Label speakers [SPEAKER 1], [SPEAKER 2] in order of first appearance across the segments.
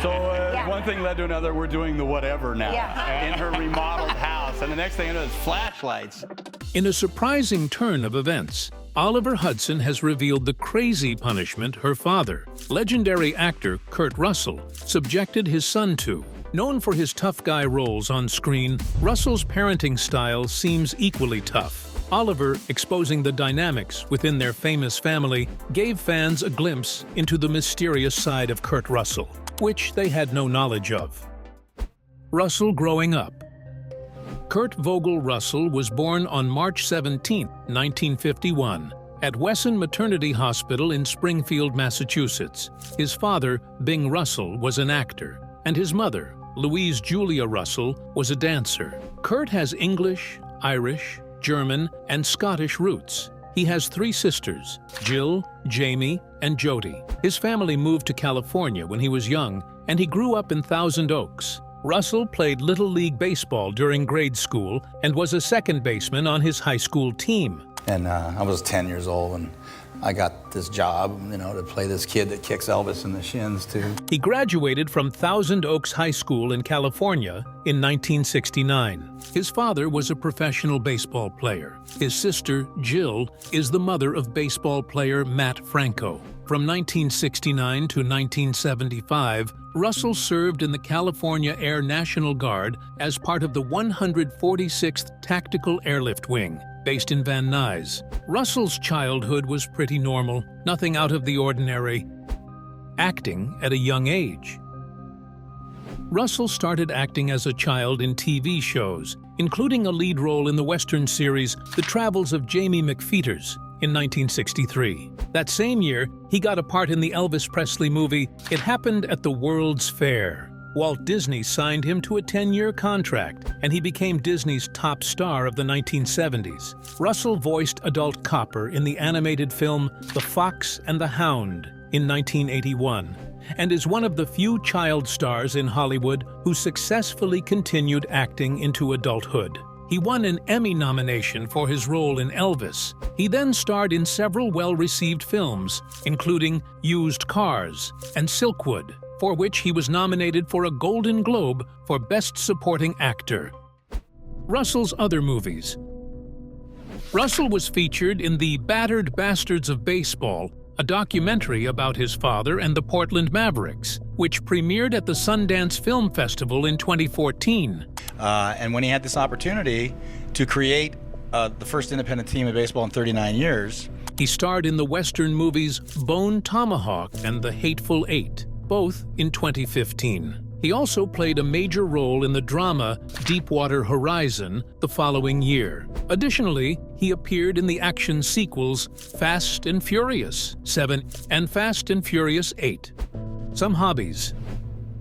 [SPEAKER 1] So one thing led to another. We're doing the whatever now in her remodeled house. And the next thing I know is flashlights.
[SPEAKER 2] In a surprising turn of events, Oliver Hudson has revealed the crazy punishment her father, legendary actor Kurt Russell, subjected his son to. Known for his tough guy roles on screen, Russell's parenting style seems equally tough. Oliver, exposing the dynamics within their famous family, gave fans a glimpse into the mysterious side of Kurt Russell, which they had no knowledge of. Russell growing up. Kurt Vogel Russell was born on March 17, 1951, at Wesson Maternity Hospital in Springfield, Massachusetts. His father, Bing Russell, was an actor, and his mother, Louise Julia Russell, was a dancer. Kurt has English, Irish, German, and Scottish roots. He has 3 sisters, Jill, Jamie, and Jody. His family moved to California when he was young, and he grew up in Thousand Oaks. Russell played Little League Baseball during grade school and was a second baseman on his high school team.
[SPEAKER 3] And I was 10 years old, and I got this job, to play this kid that kicks Elvis in the shins, too.
[SPEAKER 2] He graduated from Thousand Oaks High School in California in 1969. His father was a professional baseball player. His sister, Jill, is the mother of baseball player Matt Franco. From 1969 to 1975, Russell served in the California Air National Guard as part of the 146th Tactical Airlift Wing, based in Van Nuys. Russell's childhood was pretty normal, nothing out of the ordinary. Acting at a young age. Russell started acting as a child in TV shows, including a lead role in the Western series The Travels of Jamie McFeeters in 1963. That same year, he got a part in the Elvis Presley movie It Happened at the World's Fair. Walt Disney signed him to a 10-year contract, and he became Disney's top star of the 1970s. Russell voiced Adult Copper in the animated film The Fox and the Hound in 1981, and is one of the few child stars in Hollywood who successfully continued acting into adulthood. He won an Emmy nomination for his role in Elvis. He then starred in several well-received films, including Used Cars and Silkwood, for which he was nominated for a Golden Globe for Best Supporting Actor. Russell's other movies. Russell was featured in The Battered Bastards of Baseball, a documentary about his father and the Portland Mavericks, which premiered at the Sundance Film Festival in 2014.
[SPEAKER 3] And when he had this opportunity to create the first independent team of baseball in 39 years.
[SPEAKER 2] He starred in the Western movies Bone Tomahawk and The Hateful Eight, both in 2015. He also played a major role in the drama Deepwater Horizon the following year. Additionally, he appeared in the action sequels Fast and Furious 7 and Fast and Furious 8. Some hobbies.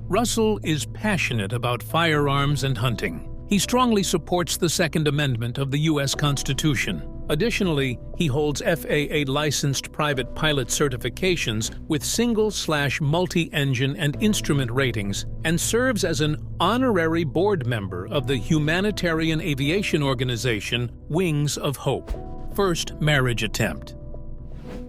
[SPEAKER 2] Russell is passionate about firearms and hunting. He strongly supports the Second Amendment of the U.S. Constitution. Additionally, he holds FAA-licensed private pilot certifications with single/multi-engine and instrument ratings, and serves as an honorary board member of the humanitarian aviation organization Wings of Hope. First marriage attempt.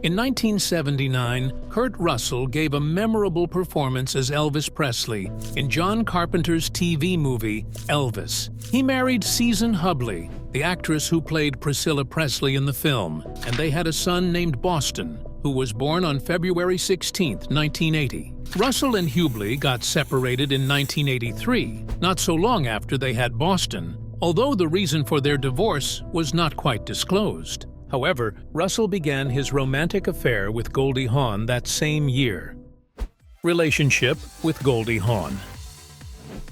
[SPEAKER 2] In 1979, Kurt Russell gave a memorable performance as Elvis Presley in John Carpenter's TV movie Elvis. He married Susan Hubley, the actress who played Priscilla Presley in the film, and they had a son named Boston, who was born on February 16, 1980. Russell and Hubley got separated in 1983, not so long after they had Boston, although the reason for their divorce was not quite disclosed. However, Russell began his romantic affair with Goldie Hawn that same year. Relationship with Goldie Hawn.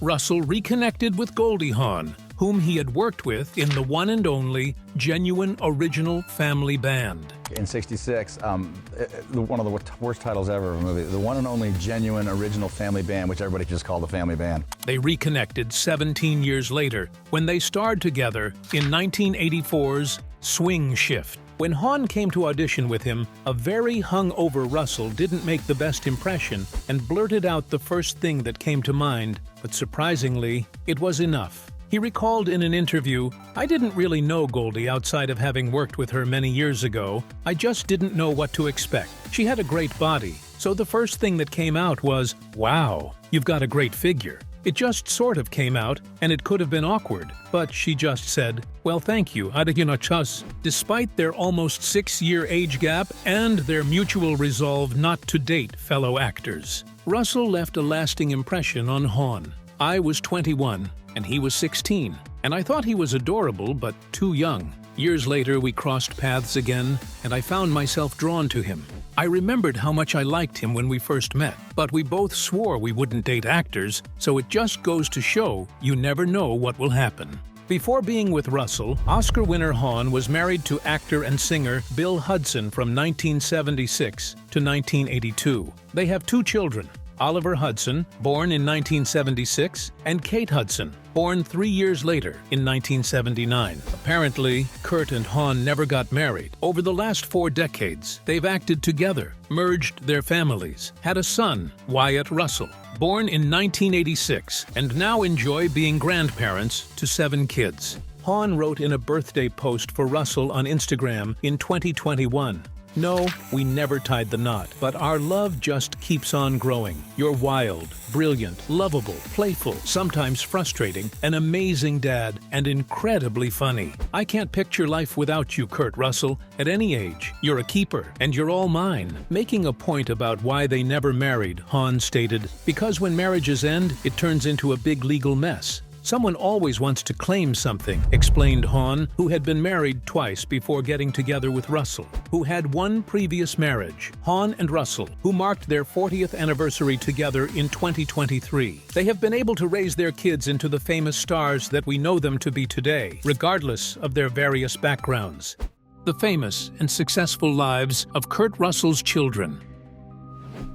[SPEAKER 2] Russell reconnected with Goldie Hawn, whom he had worked with in the one and only Genuine Original Family Band.
[SPEAKER 3] In '66, one of the worst titles ever of a movie, the one and only Genuine Original Family Band, which everybody just called the Family Band.
[SPEAKER 2] They reconnected 17 years later when they starred together in 1984's Swing Shift. When Hawn came to audition with him, a very hung-over Russell didn't make the best impression and blurted out the first thing that came to mind, but surprisingly, it was enough. He recalled in an interview, "I didn't really know Goldie outside of having worked with her many years ago. I just didn't know what to expect. She had a great body. So the first thing that came out was, "Wow, you've got a great figure." It just sort of came out, and it could have been awkward, but she just said, "Well, thank you, chas." Despite their almost 6-year age gap and their mutual resolve not to date fellow actors, Russell left a lasting impression on Hawn. I was 21, and he was 16, and I thought he was adorable but too young. Years later, we crossed paths again, and I found myself drawn to him. I remembered how much I liked him when we first met, but we both swore we wouldn't date actors, so it just goes to show you never know what will happen. Before being with Russell, Oscar winner Hawn was married to actor and singer Bill Hudson from 1976 to 1982. They have 2 children, Oliver Hudson, born in 1976, and Kate Hudson, born 3 years later in 1979. Apparently, Kurt and Hawn never got married. Over the last 4 decades, they've acted together, merged their families, had a son, Wyatt Russell, born in 1986, and now enjoy being grandparents to 7 kids. Hawn wrote in a birthday post for Russell on Instagram in 2021, "No, we never tied the knot, but our love just keeps on growing. You're wild, brilliant, lovable, playful, sometimes frustrating, an amazing dad, and incredibly funny. I can't picture life without you, Kurt Russell, at any age. You're a keeper, and you're all mine." Making a point about why they never married, Hawn stated, "Because when marriages end, it turns into a big legal mess. Someone always wants to claim something," explained Hawn, who had been married twice before getting together with Russell, who had 1 previous marriage. Hawn and Russell, who marked their 40th anniversary together in 2023. They have been able to raise their kids into the famous stars that we know them to be today, regardless of their various backgrounds. The famous and successful lives of Kurt Russell's children.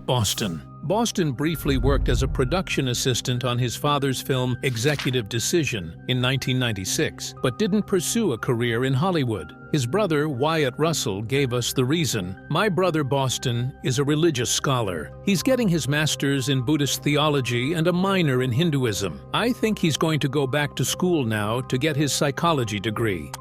[SPEAKER 2] Boston. Boston briefly worked as a production assistant on his father's film Executive Decision in 1996, but didn't pursue a career in Hollywood. His brother, Wyatt Russell, gave us the reason. "My brother Boston is a religious scholar. He's getting his master's in Buddhist theology and a minor in Hinduism. I think he's going to go back to school now to get his psychology degree."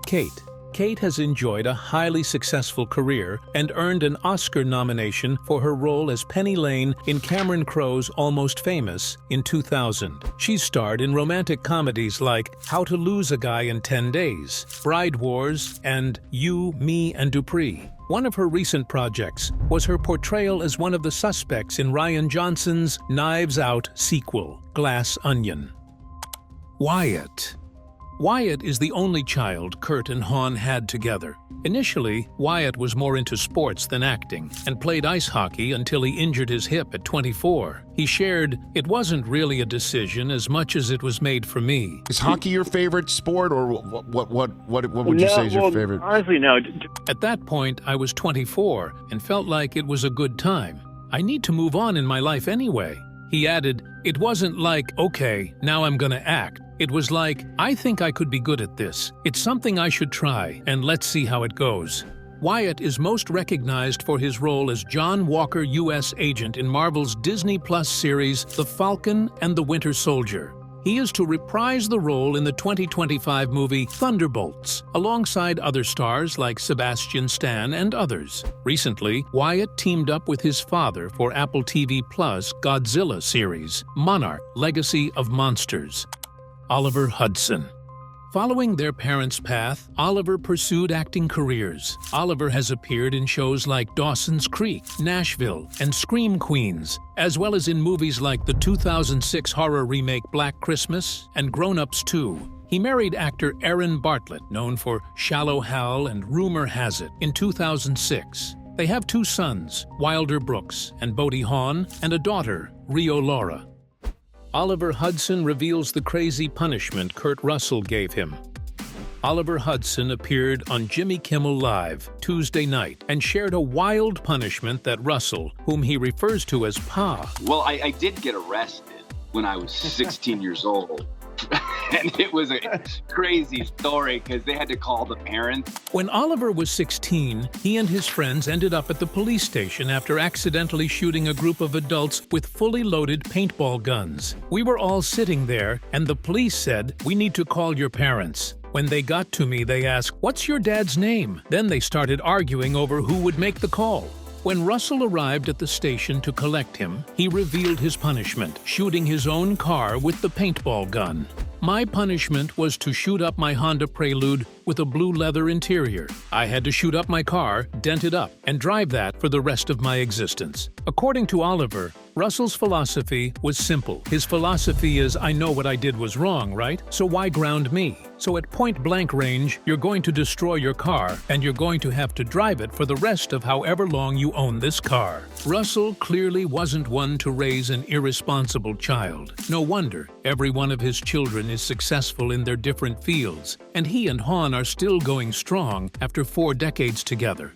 [SPEAKER 2] Kate has enjoyed a highly successful career and earned an Oscar nomination for her role as Penny Lane in Cameron Crowe's Almost Famous in 2000. She's starred in romantic comedies like How to Lose a Guy in 10 Days, Bride Wars, and You, Me, and Dupree. One of her recent projects was her portrayal as one of the suspects in Rian Johnson's Knives Out sequel, Glass Onion. Wyatt. Wyatt is the only child Kurt and Hawn had together. Initially, Wyatt was more into sports than acting and played ice hockey until he injured his hip at 24. He shared, "It wasn't really a decision as much as it was made for me."
[SPEAKER 4] Is hockey your favorite sport, or what would you say is your favorite?
[SPEAKER 5] Honestly, no.
[SPEAKER 2] At that point, I was 24 and felt like it was a good time. I need to move on in my life anyway. He added, "It wasn't like, okay, now I'm gonna act. It was like, I think I could be good at this. It's something I should try, and let's see how it goes." Wyatt is most recognized for his role as John Walker U.S. agent in Marvel's Disney Plus series The Falcon and the Winter Soldier. He is to reprise the role in the 2025 movie Thunderbolts, alongside other stars like Sebastian Stan and others. Recently, Wyatt teamed up with his father for Apple TV Plus' Godzilla series, Monarch: Legacy of Monsters. Oliver Hudson. Following their parents' path, Oliver pursued acting careers. Oliver has appeared in shows like Dawson's Creek, Nashville, and Scream Queens, as well as in movies like the 2006 horror remake Black Christmas and Grown Ups 2. He married actor Aaron Bartlett, known for Shallow Hal and Rumor Has It, in 2006. They have 2 sons, Wilder Brooks and Bodie Hawn, and a daughter, Rio Laura. Oliver Hudson reveals the crazy punishment Kurt Russell gave him. Oliver Hudson appeared on Jimmy Kimmel Live Tuesday night and shared a wild punishment that Russell, whom he refers to as Pa.
[SPEAKER 6] Well, I did get arrested when I was 16 years old. And it was a crazy story because they had to call the parents.
[SPEAKER 2] When Oliver was 16, he and his friends ended up at the police station after accidentally shooting a group of adults with fully loaded paintball guns. "We were all sitting there, and the police said, 'We need to call your parents.' When they got to me, they asked, 'What's your dad's name?' Then they started arguing over who would make the call. When Russell arrived at the station to collect him, he revealed his punishment, shooting his own car with the paintball gun. My punishment was to shoot up my Honda Prelude with a blue leather interior. I had to shoot up my car, dent it up, and drive that for the rest of my existence. According to Oliver, Russell's philosophy was simple. His philosophy is, I know what I did was wrong, right? So why ground me? So at point-blank range, you're going to destroy your car, and you're going to have to drive it for the rest of however long you own this car. Russell clearly wasn't one to raise an irresponsible child. No wonder every one of his children is successful in their different fields, and he and Han are still going strong after 4 decades together.